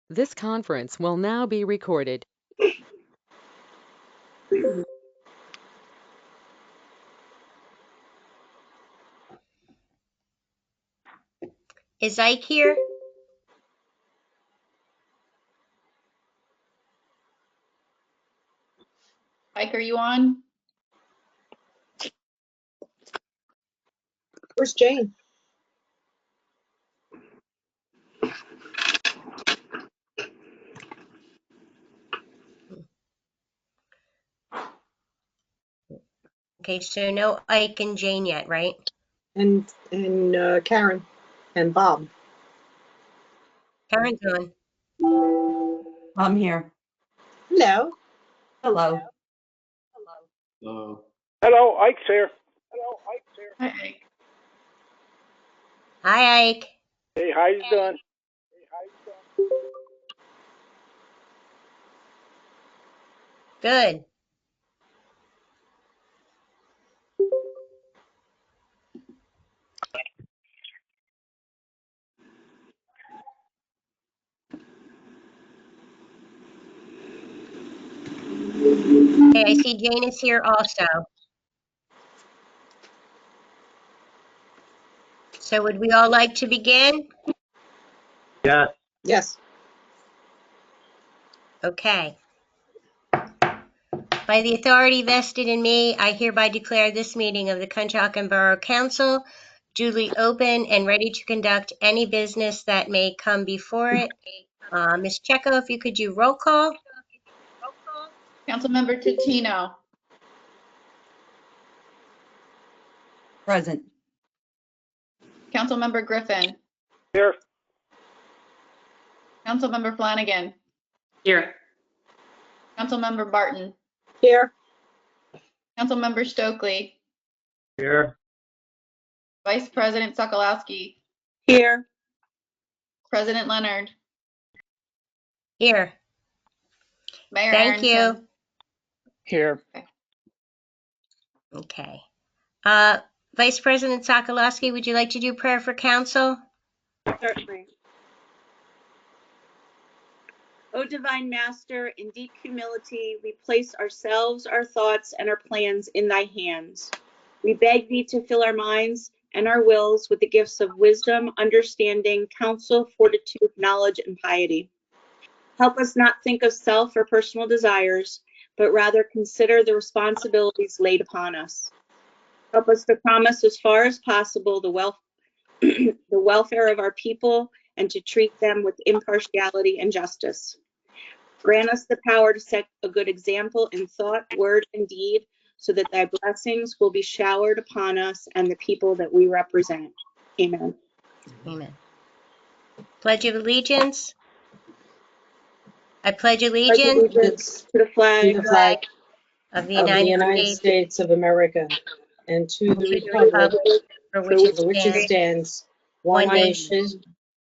This conference will now be recorded. Is Ike here? Ike, are you on? Where's Jane? Okay, so no Ike and Jane yet, right? And Karen and Bob. Karen's on. I'm here. Hello. Hello. Hello, Ike's here. Hi, Ike. Hi, Ike. Hey, how you doing? Good. Okay, I see Jane is here also. So would we all like to begin? Yes. Yes. Okay. By the authority vested in me, I hereby declare this meeting of the Conshohocken Borough Council duly open and ready to conduct any business that may come before it. Ms. Checo, if you could do roll call. Councilmember Tutino, Present. Councilmember Griffin, Here. Councilmember Flanagan, Here. Councilmember Barton, Here. Councilmember Stokely, Here. Vice President Sokolowski, Here. President Leonard, Here. Mayor Thank you. Aronson. Here. Okay. Vice President Sokolowski, would you like to do prayer for council? Certainly. O divine Master, in deep humility, we place ourselves, our thoughts, and our plans in thy hands. We beg thee to fill our minds and our wills with the gifts of wisdom, understanding, counsel, fortitude, knowledge, and piety. Help us not think of self or personal desires, but rather consider the responsibilities laid upon us. Help us to promise as far as possible the welfare of our people and to treat them with impartiality and justice. Grant us the power to set a good example in thought, word, and deed, so that thy blessings will be showered upon us and the people that we represent. Amen. Amen. Pledge of allegiance. I pledge Pledge allegiance allegiance to the To flag the flag of the of the United United States States of America and to and the to the republic republic for for which it for which it stands, stands, one one nation, nation,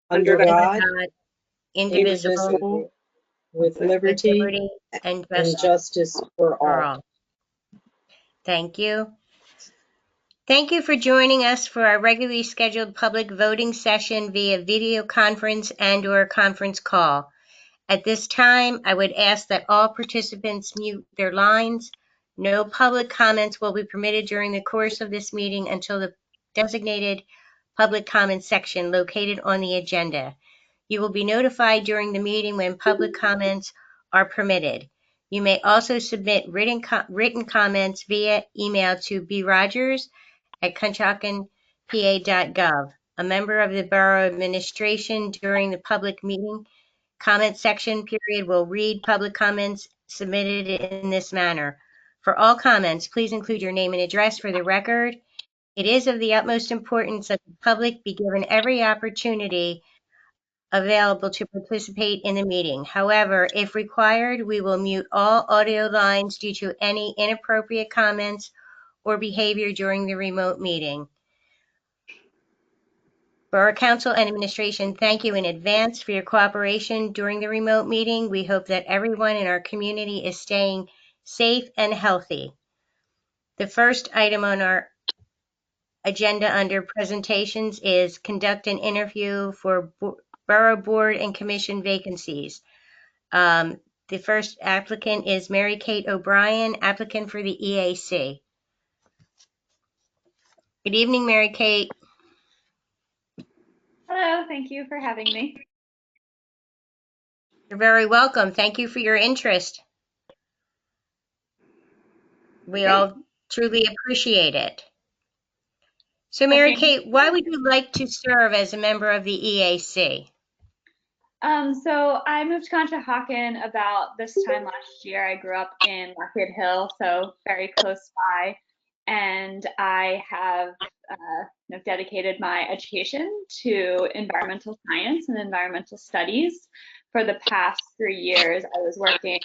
under under God, God, indivisible, indivisible, with with liberty liberty and and justice justice for for all. all. Thank you. Thank you for joining us for our regularly scheduled public voting session via video conference and/or conference call. At this time, I would ask that all participants mute their lines. No public comments will be permitted during the course of this meeting until the designated public comment section located on the agenda. You will be notified during the meeting when public comments are permitted. You may also submit written comments via email to brogers@conshockenpa.gov. A member of the Borough Administration during the public meeting comment section period will read public comments submitted in this manner. For all comments, please include your name and address for the record. It is of the utmost importance that the public be given every opportunity available to participate in the meeting. However, if required, we will mute all audio lines due to any inappropriate comments or behavior during the remote meeting. Borough Council and Administration, thank you in advance for your cooperation during the remote meeting. We hope that everyone in our community is staying safe and healthy. The first item on our agenda under presentations is conduct an interview for Borough Board and Commission vacancies. The first applicant is Mary Kate O'Brien, applicant for the EAC. Good evening, Mary Kate. Hello, thank you for having me. You're very welcome. Thank you for your interest. We all truly appreciate it. So, Mary Okay. Kate, why would you like to serve as a member of the EAC? So I moved to Conshohocken about this time last year. I grew up in Market Hill, so very close by, and I have dedicated my education to environmental science and environmental studies. For the past 3 years, I was working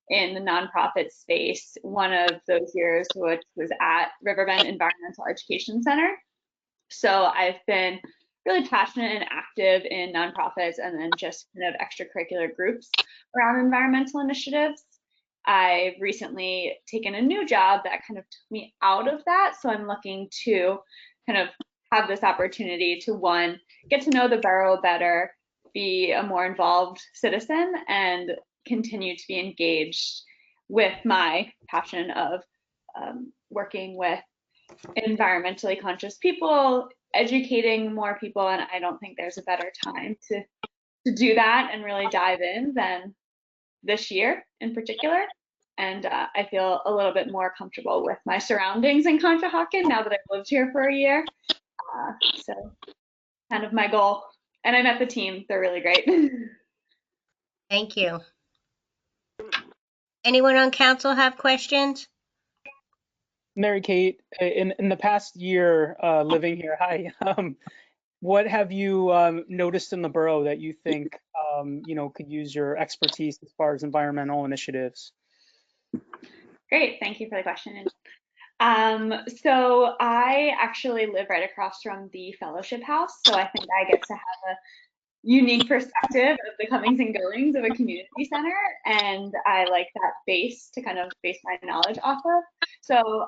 in the nonprofit space. One of those years which was at Riverbend Environmental Education Center. So I've been really passionate and active in nonprofits and then just kind of extracurricular groups around environmental initiatives. I've recently taken a new job that kind of took me out of that. So I'm looking to kind of have this opportunity to, one, get to know the borough better, be a more involved citizen, and continue to be engaged with my passion of working with environmentally conscious people, educating more people, and I don't think there's a better time to do that and really dive in than this year in particular. And I feel a little bit more comfortable with my surroundings in Conshohocken now that I've lived here for a year. So kind of my goal. And I met the team. They're really great. Thank you. Anyone on council have questions? Mary Kate, in the past year living here, hi. What have you noticed in the borough that you think could use your expertise as far as environmental initiatives? Great, thank you for the question. So I actually live right across from the Fellowship House, so I think I get to have a unique perspective of the comings and goings of a community center, and I like that base to kind of base my knowledge off of. So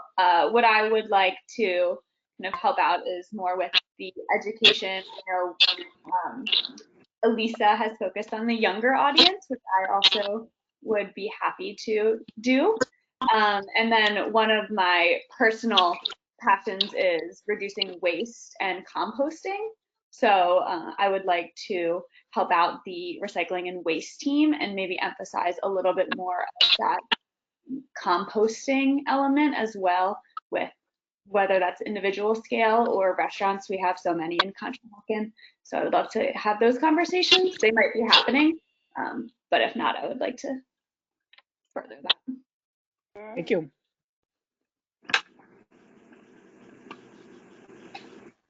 what I would like to kind of help out is more with the education. Elisa has focused on the younger audience, which I also would be happy to do. And then one of my personal passions is reducing waste and composting. So I would like to help out the recycling and waste team and maybe emphasize a little bit more of that composting element as well, with whether that's individual scale or restaurants. We have so many in Conshohocken. So I would love to have those conversations. They might be happening, but if not, I would like to further that. Thank you.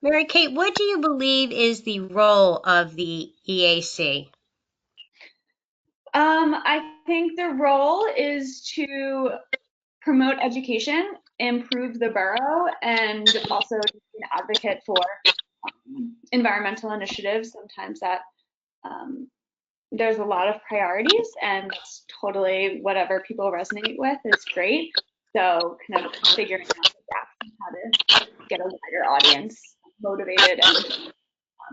Mary Kate, what do you believe is the role of the EAC? I think the role is to promote education, improve the borough, and also be an advocate for environmental initiatives. Sometimes that there's a lot of priorities, and it's totally whatever people resonate with is great. So kind of figuring out the gaps and how to get a wider audience motivated and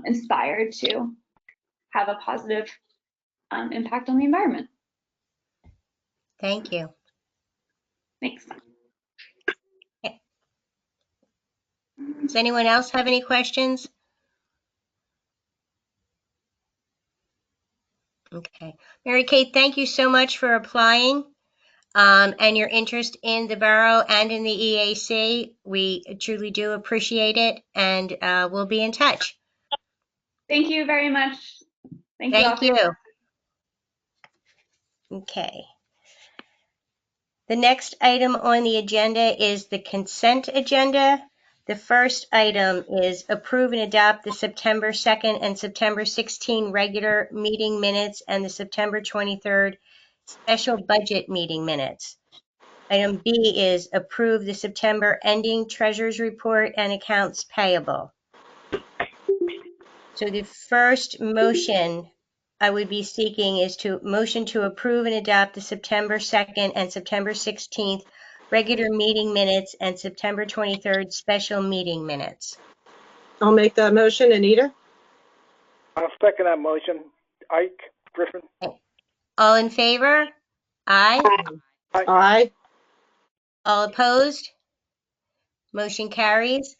inspired to have a positive impact on the environment. Thank you. Thanks. Does anyone else have any questions? Okay. Mary Kate, thank you so much for applying and your interest in the borough and in the EAC. We truly do appreciate it, and we'll be in touch. Thank you very much. Thank you. Okay. The next item on the agenda is the consent agenda. The first item is approve and adopt the September 2nd and September 16 regular meeting minutes and the September 23rd special budget meeting minutes. Item B is approve the September ending treasurer's report and accounts payable. So the first motion I would be seeking is to motion to approve and adopt the September 2nd and September 16th regular meeting minutes and September 23rd special meeting minutes. I'll make that motion. Anita? I'll second that motion. Ike Griffin. All in favor? Aye. Aye. All opposed? Motion carries.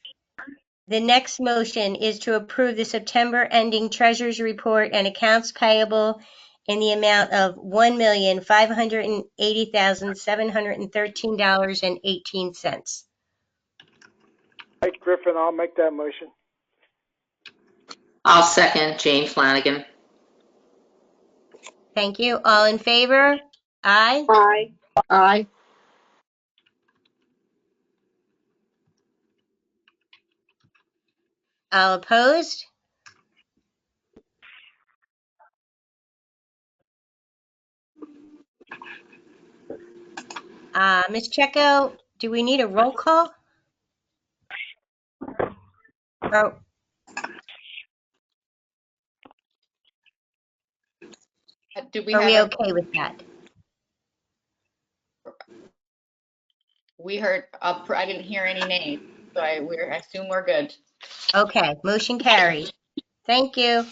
The next motion is to approve the September ending treasurer's report and accounts payable in the amount of $1,580,713.18. Ike Griffin, I'll make that motion. I'll second Jane Flanagan. Thank you. All in favor? Aye. Aye. Aye. All opposed? Ms. Checo, do we need a roll call? Or Do we are we have okay with that? we heard, I didn't hear any names, so I assume we're good. Okay, motion carries. Thank you.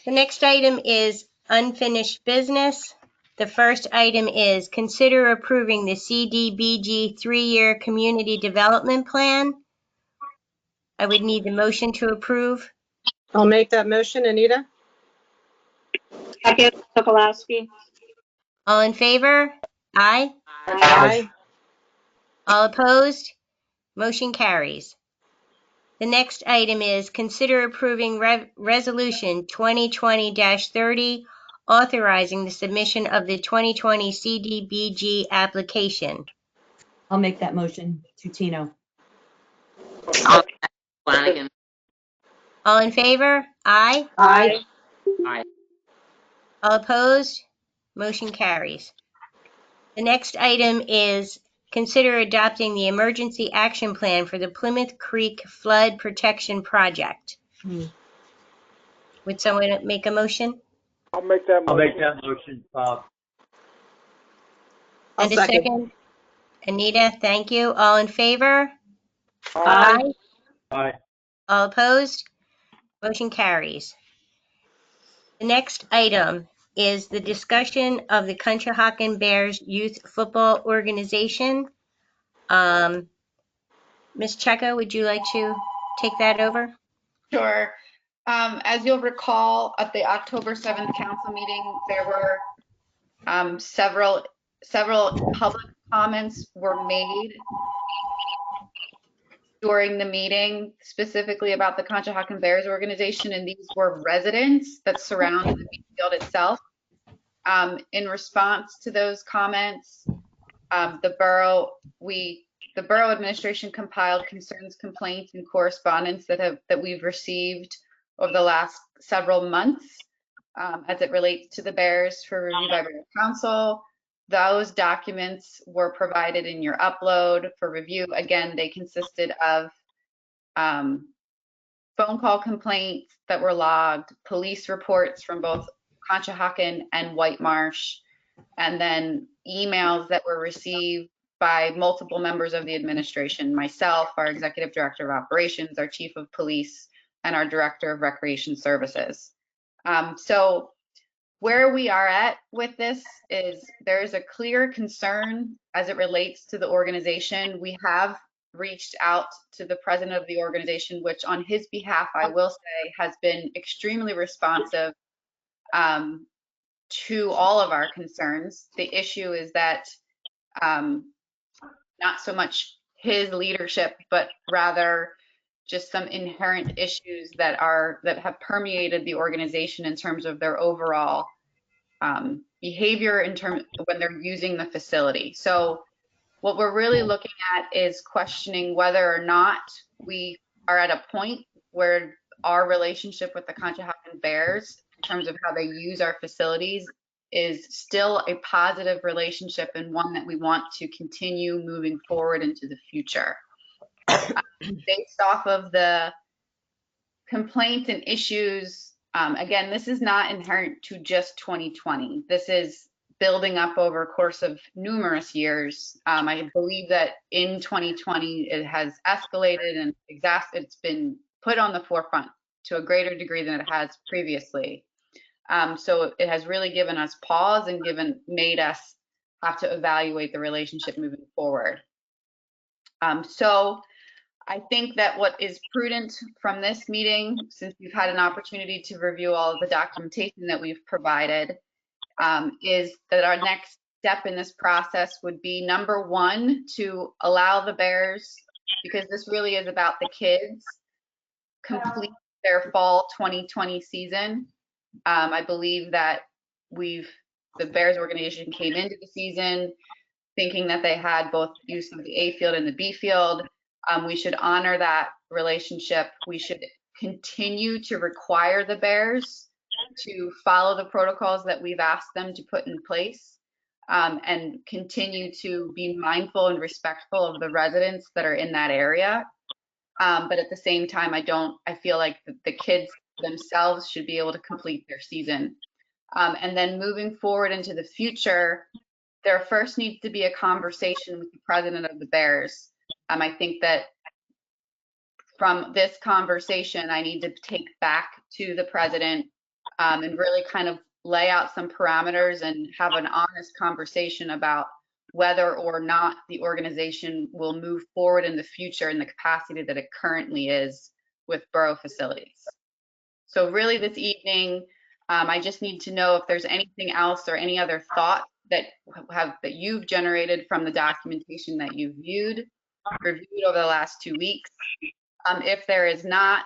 The next item is unfinished business. The first item is consider approving the CDBG 3-year community development plan. I would need the motion to approve. I'll make that motion, Anita. Second, Sokolowski. All in favor? Aye. Aye. All opposed? Motion carries. The next item is consider approving Resolution 2020-30, authorizing the submission of the 2020 CDBG application. I'll make that motion. Tutino. I'll Flanagan. All in favor? Aye. Aye. Aye. All opposed? Motion carries. The next item is consider adopting the emergency action plan for the Plymouth Creek Flood Protection Project. Would someone make a motion? I'll make that motion. I'll make that motion, Bob. I'll And a second. second? Anita, thank you. All in favor? Aye. Aye. All opposed? Motion carries. The next item is the discussion of the Conshohocken Bears Youth Football Organization. Ms. Checo, would you like to take that over? Sure. As you'll recall, at the October 7th council meeting, there were several public comments were made during the meeting, specifically about the Conshohocken Bears organization, and these were residents that surround the field itself. In response to those comments, the borough administration compiled concerns, complaints, and correspondence that we've received over the last several months as it relates to the Bears for review by Borough Council. Those documents were provided in your upload for review. Again, they consisted of phone call complaints that were logged, police reports from both Conshohocken and White Marsh, and then emails that were received by multiple members of the administration, myself, our executive director of operations, our chief of police, and our director of recreation services. So where we are at with this is there's a clear concern as it relates to the organization. We have reached out to the president of the organization, which on his behalf, I will say, has been extremely responsive to all of our concerns. The issue is that not so much his leadership, but rather just some inherent issues that have permeated the organization in terms of their overall behavior when they're using the facility. So what we're really looking at is questioning whether or not we are at a point where our relationship with the Conshohocken Bears in terms of how they use our facilities is still a positive relationship and one that we want to continue moving forward into the future. Based off of the complaints and issues, again, this is not inherent to just 2020. This is building up over a course of numerous years. I believe that in 2020, it has escalated and it's been put on the forefront to a greater degree than it has previously. So it has really given us pause and made us have to evaluate the relationship moving forward. So I think that what is prudent from this meeting, since we've had an opportunity to review all of the documentation that we've provided, is that our next step in this process would be, number one, to allow the Bears, because this really is about the kids, complete their fall 2020 season. I believe that the Bears organization came into the season thinking that they had both use of the A field and the B field. We should honor that relationship. We should continue to require the Bears to follow the protocols that we've asked them to put in place, and continue to be mindful and respectful of the residents that are in that area. But at the same time, I feel like the kids themselves should be able to complete their season. And then moving forward into the future, there first needs to be a conversation with the president of the Bears. I think that from this conversation, I need to take back to the president and really kind of lay out some parameters and have an honest conversation about whether or not the organization will move forward in the future in the capacity that it currently is with borough facilities. So really this evening, I just need to know if there's anything else or any other thought that you've generated from the documentation that you've reviewed over the last 2 weeks. If there is not,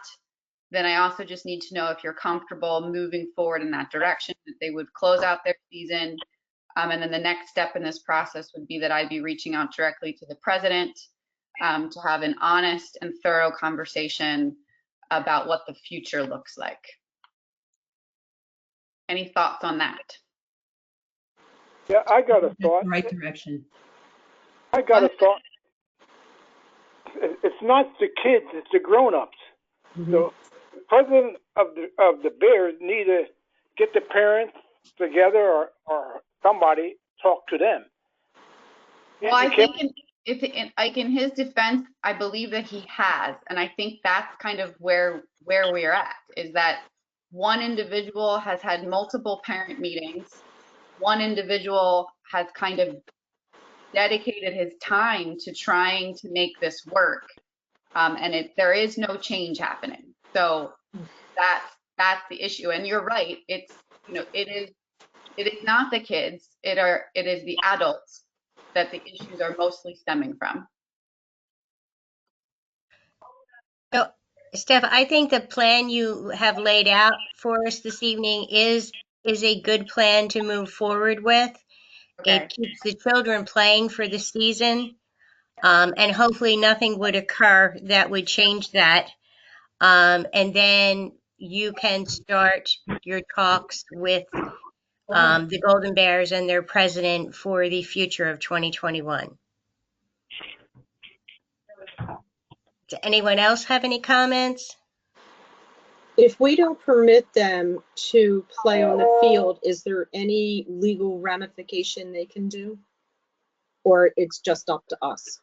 then I also just need to know if you're comfortable moving forward in that direction, that they would close out their season. And then the next step in this process would be that I'd be reaching out directly to the president to have an honest and thorough conversation about what the future looks like. Any thoughts on that? Yeah, I got a thought. Right direction. I got a thought. It's not the kids, it's the grown-ups. Mm-hmm. So the president of the Bears need to get the parents together or somebody talk to them. Well, I think in his defense, I believe that he has, and I think that's kind of where we are at, is that one individual has had multiple parent meetings. One individual has kind of dedicated his time to trying to make this work, and there is no change happening. So that's the issue. And you're right. It is not the kids. It is the adults that the issues are mostly stemming from. So, Steph, I think the plan you have laid out for us this evening is a good plan to move forward with. Okay. It keeps the children playing for the season, and hopefully nothing would occur that would change that. And then you can start your talks with the Golden Bears and their president for the future of 2021. Does anyone else have any comments? If we don't permit them to play on the field, is there any legal ramification they can do? Or it's just up to us?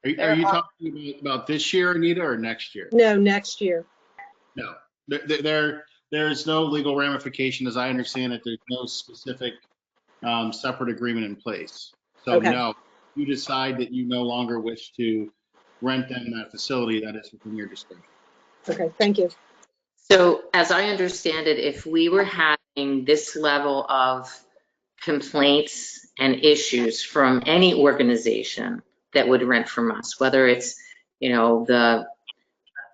Are you talking about this year, Anita, or next year? No, next year. No, there's no legal ramification, as I understand it. There's no specific separate agreement in place. So Okay. no, you decide that you no longer wish to rent them that facility, that is within your discretion. Okay, thank you. So as I understand it, if we were having this level of complaints and issues from any organization that would rent from us, whether it's, the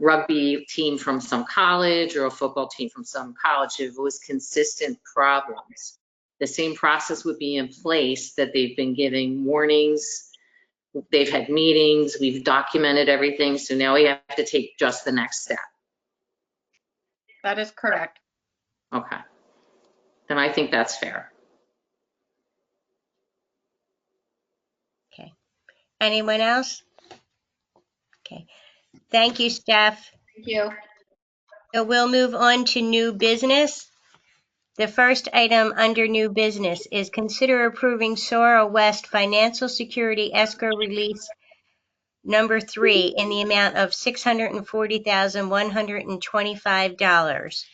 rugby team from some college or a football team from some college, if it was consistent problems, the same process would be in place, that they've been giving warnings, they've had meetings, we've documented everything. So now we have to take just the next step. That is correct. Okay. Then I think that's fair. Okay. Anyone else? Okay. Thank you, Steph. Thank you. So we'll move on to new business. The first item under new business is consider approving Sora West Financial Security Escrow Release number 3 in the amount of $640,125.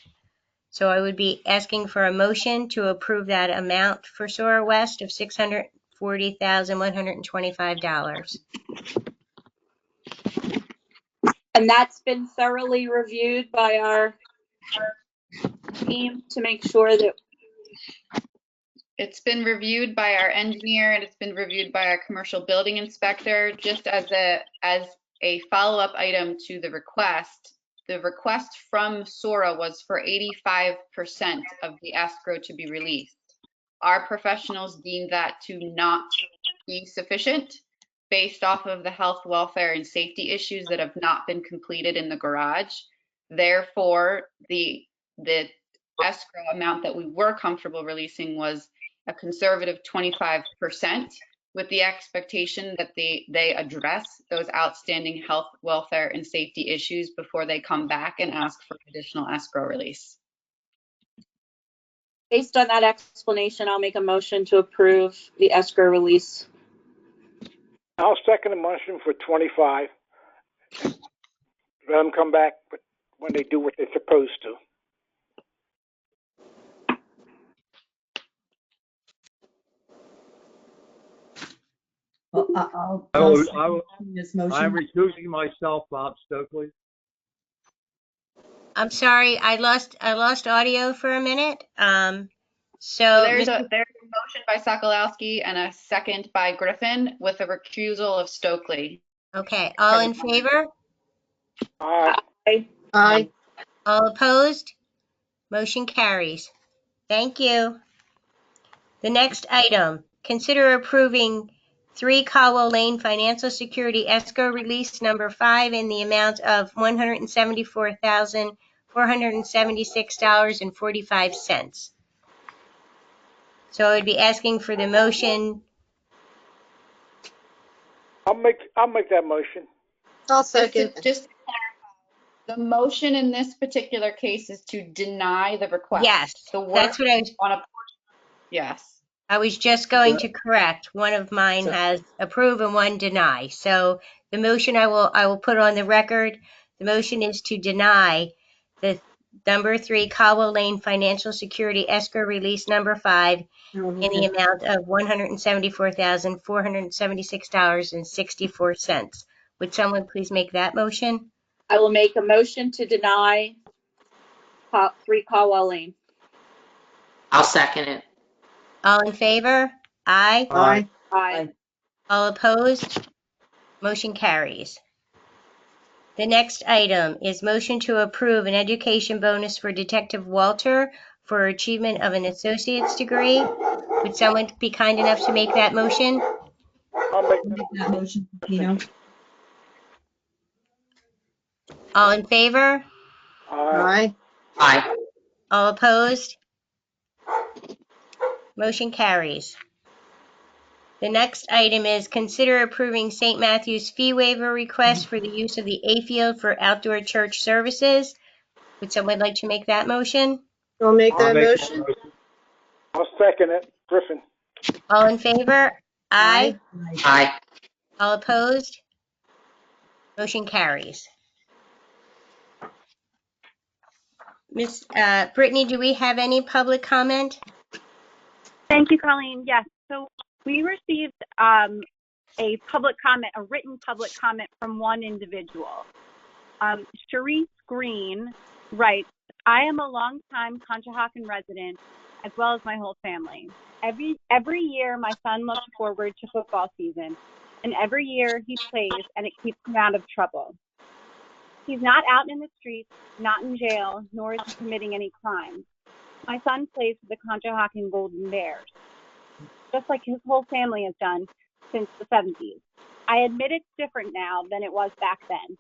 So I would be asking for a motion to approve that amount for SOAR West of $640,125. And that's been thoroughly reviewed by our team to make sure that It's been reviewed by our engineer and it's been reviewed by our commercial building inspector. Just as a follow-up item to the request from SORA was for 85% of the escrow to be released. Our professionals deemed that to not be sufficient based off of the health, welfare, and safety issues that have not been completed in the garage. Therefore, the escrow amount that we were comfortable releasing was a conservative 25%, with the expectation that they address those outstanding health, welfare, and safety issues before they come back and ask for additional escrow release. based on that explanation, I'll make a motion to approve the escrow release. I'll second the motion for 25. Let them come back when they do what they're supposed to. Well, I'm recusing myself, Bob Stokely. I'm sorry, I lost audio for a minute. So There's a motion by Sokolowski and a second by Griffin with a recusal of Stokely. okay, all in favor? Aye. Aye. All opposed? Motion carries. Thank you. The next item, consider approving 3 Caldwell Lane Financial Security Escrow Release number 5 in the amount of $174,476.45. So I would be asking for the motion. I'll make that motion. I'll second. Just to clarify, the motion in this particular case is to deny the request. Yes, The work that's what I was. on a portion. Yes. I was just going to correct. One of mine has approve and one deny. So the motion I will put on the record. The motion is to deny the number 3 Caldwell Lane Financial Security Escrow Release number 5 in the amount of $174,476.64. Would someone please make that motion? I will make a motion to deny 3 Caldwell Lane. I'll second it. All in favor? Aye. Aye. Aye. All opposed? Motion carries. The next item is motion to approve an education bonus for Detective Walter for achievement of an associate's degree. Would someone be kind enough to make that motion? I'll make that motion, Pino. All in favor? Aye. Aye. Aye. All opposed? Motion carries. The next item is consider approving St. Matthew's fee waiver request for the use of the A field for outdoor church services. Would someone like to make that motion? I'll make that I'll make motion. I'll second it. Griffin. All in favor? Aye. Aye. All opposed? Motion carries. Miss Brittany, do we have any public comment? Thank you, Colleen. Yes, so we received a public comment, a written public comment from one individual. Sharice Green writes, I am a longtime Conshohocken resident, as well as my whole family. Every year, my son looks forward to football season, and every year he plays, and it keeps him out of trouble. He's not out in the streets, not in jail, nor is he committing any crimes. My son plays for the Conshohocken Golden Bears, just like his whole family has done since the 70s. I admit it's different now than it was back then,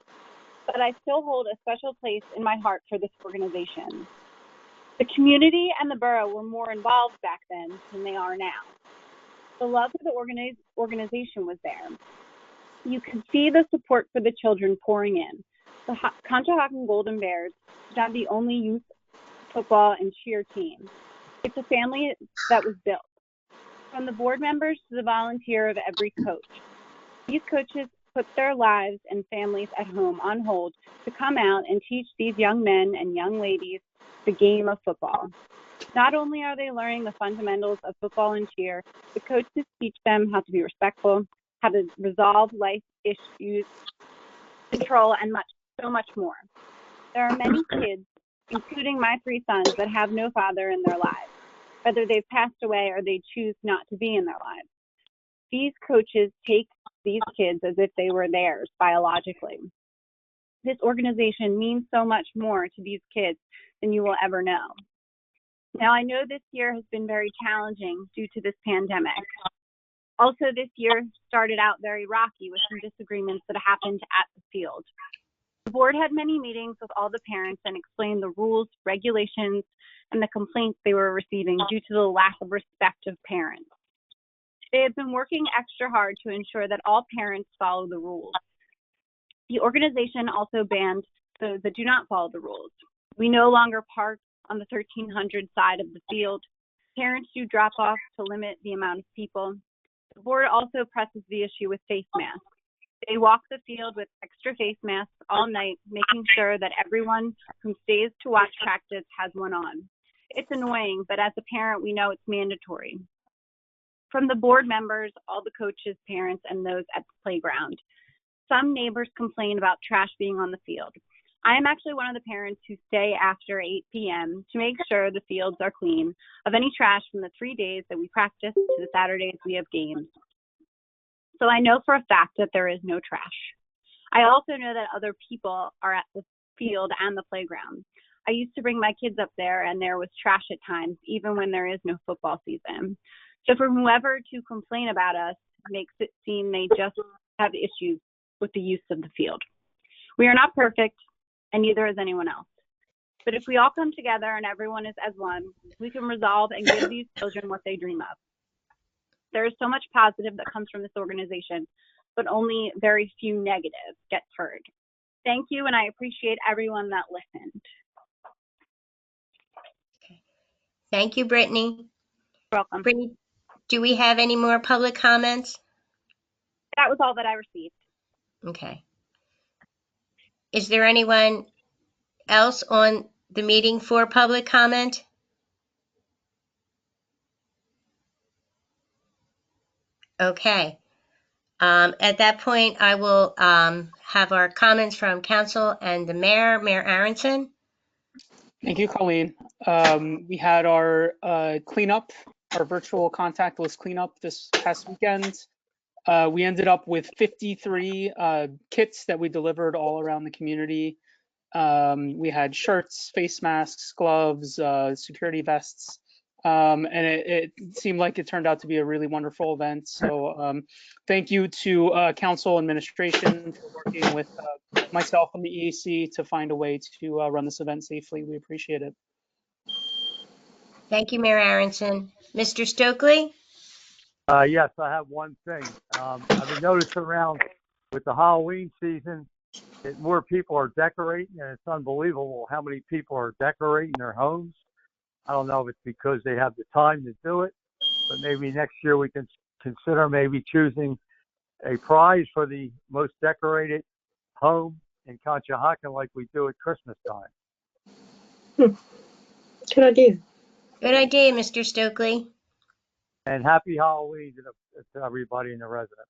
but I still hold a special place in my heart for this organization. The community and the borough were more involved back then than they are now. The love for the organization was there. You could see the support for the children pouring in. The Conshohocken Golden Bears is not the only youth football and cheer team. It's a family that was built. From the board members to the volunteer of every coach. These coaches put their lives and families at home on hold to come out and teach these young men and young ladies the game of football. Not only are they learning the fundamentals of football and cheer, the coaches teach them how to be respectful, how to resolve life issues, control, and so much more. There are many kids, including my 3 sons, that have no father in their lives, whether they've passed away or they choose not to be in their lives. These coaches take these kids as if they were theirs biologically. This organization means so much more to these kids than you will ever know. Now, I know this year has been very challenging due to this pandemic. Also, this year started out very rocky with some disagreements that happened at the field. The board had many meetings with all the parents and explained the rules, regulations, and the complaints they were receiving due to the lack of respect of parents. They have been working extra hard to ensure that all parents follow the rules. The organization also banned those that do not follow the rules. We no longer park on the 1300 side of the field. Parents do drop off to limit the amount of people. The board also presses the issue with face masks. They walk the field with extra face masks all night, making sure that everyone who stays to watch practice has one on. It's annoying, but as a parent, we know it's mandatory. From the board members, all the coaches, parents, and those at the playground, some neighbors complain about trash being on the field. I am actually one of the parents who stay after 8 p.m. to make sure the fields are clean of any trash from the 3 days that we practice to the Saturdays we have games. So I know for a fact that there is no trash. I also know that other people are at the field and the playground. I used to bring my kids up there and there was trash at times, even when there is no football season. So for whoever to complain about us makes it seem they just have issues with the use of the field. We are not perfect, and neither is anyone else. But if we all come together and everyone is as one, we can resolve and give these children what they dream of. There is so much positive that comes from this organization, but only very few negatives get heard. Thank you, and I appreciate everyone that listened. Thank you, Brittany. You're welcome. Brittany, do we have any more public comments? That was all that I received. Okay. Is there anyone else on the meeting for public comment? Okay. At that point, I will have our comments from council and the mayor, Mayor Aronson. Thank you, Colleen. We had our cleanup, our virtual contactless cleanup this past weekend. We ended up with 53 kits that we delivered all around the community. We had shirts, face masks, gloves, security vests, and it seemed like it turned out to be a really wonderful event. So thank you to council administration for working with myself and the EAC to find a way to run this event safely. We appreciate it. Thank you, Mayor Aronson. Mr. Stokely? Yes, I have one thing. I've been noticing around with the Halloween season that more people are decorating, and it's unbelievable how many people are decorating their homes. I don't know if it's because they have the time to do it, but maybe next year we can consider maybe choosing a prize for the most decorated home in Conshohocken like we do at Christmas time. Good idea. Good idea, Mr. Stokely. And happy Halloween to everybody in the residence.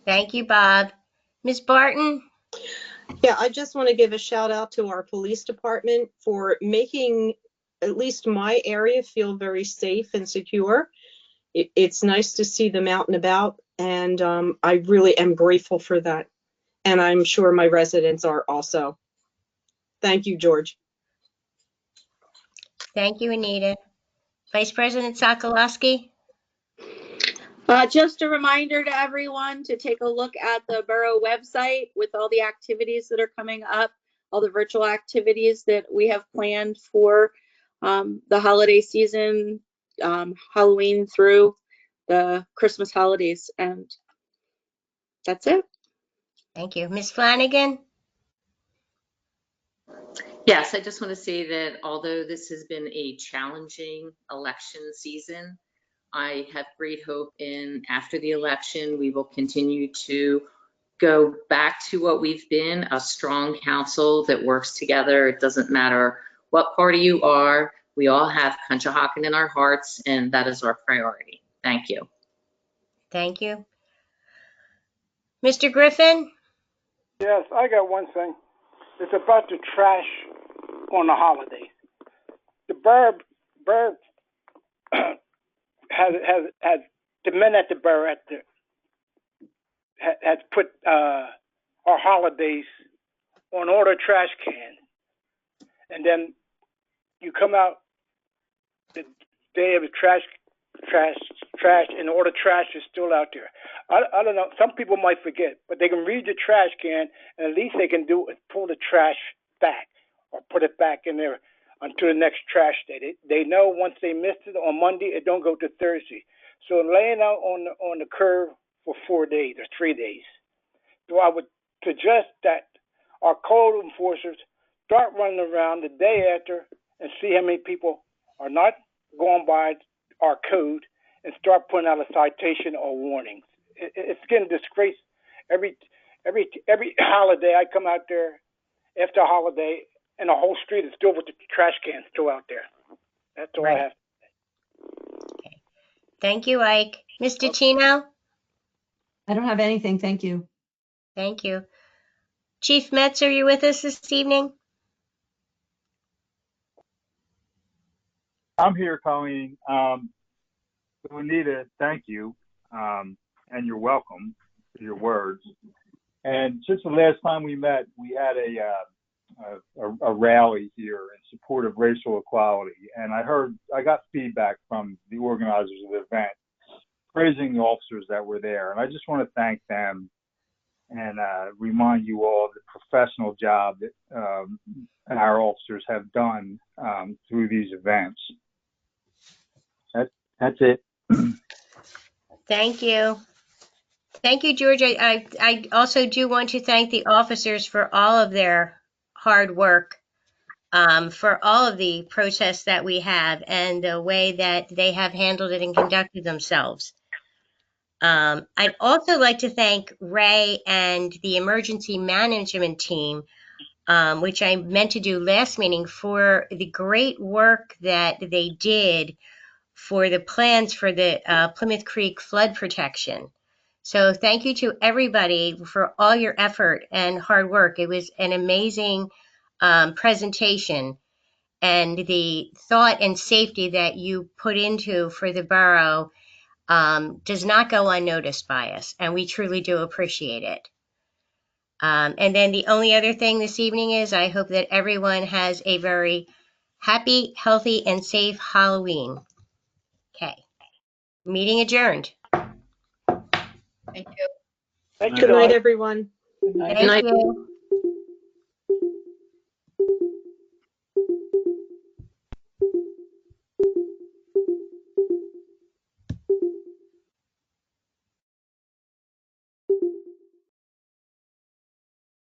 Thank you, Bob. Ms. Barton? Yeah, I just want to give a shout out to our police department for making at least my area feel very safe and secure. It's nice to see them out and about, and I really am grateful for that. And I'm sure my residents are also. Thank you, George. Thank you, Anita. Vice President Sokolowski? Just a reminder to everyone to take a look at the borough website with all the activities that are coming up, all the virtual activities that we have planned for the holiday season, Halloween through the Christmas holidays. And that's it. Thank you. Ms. Flanagan? Yes, I just want to say that although this has been a challenging election season, I have great hope in after the election, we will continue to go back to what we've been, a strong council that works together. It doesn't matter what party you are. We all have Conshohocken in our hearts, and that is our priority. Thank you. Thank you. Mr. Griffin? Yes, I got one thing. It's about the trash on the holidays. The borough has the men at the borough has put our holidays on order trash cans, and then you come out the day of the trash, and all the trash is still out there. I don't know. Some people might forget, but they can read the trash can, and at least they can do is pull the trash back or put it back in there until the next trash day. They know once they missed it on Monday, it don't go to Thursday. So laying out on the curb for 4 days or 3 days. So I would suggest that our code enforcers start running around the day after and see how many people are not going by our code and start putting out a citation or warnings. It's getting disgraced. Every holiday I come out there after a holiday and the whole street is still with the trash cans still out there. That's all I have. Okay. Thank you, Ike. Mr. Chino? I don't have anything, thank you. Thank you. Chief Metz, are you with us this evening? I'm here, Colleen. Anita, thank you, and you're welcome for your words. And since the last time we met, we had a rally here in support of racial equality, and I got feedback from the organizers of the event praising the officers that were there, and I just want to thank them and remind you all of the professional job that our officers have done through these events. That's it. Thank you. Thank you, George. I also do want to thank the officers for all of their hard work, for all of the protests that we have and the way that they have handled it and conducted themselves. I'd also like to thank Ray and the emergency management team, which I meant to do last meeting, for the great work that they did for the plans for the Plymouth Creek flood protection. So thank you to everybody for all your effort and hard work. It was an amazing presentation, and the thought and safety that you put into for the borough does not go unnoticed by us, and we truly do appreciate it. And then the only other thing this evening is I hope that everyone has a very happy, healthy, and safe Halloween. Okay. Meeting adjourned. Thank you. Thank you, Good night, guys. everyone. Thank you.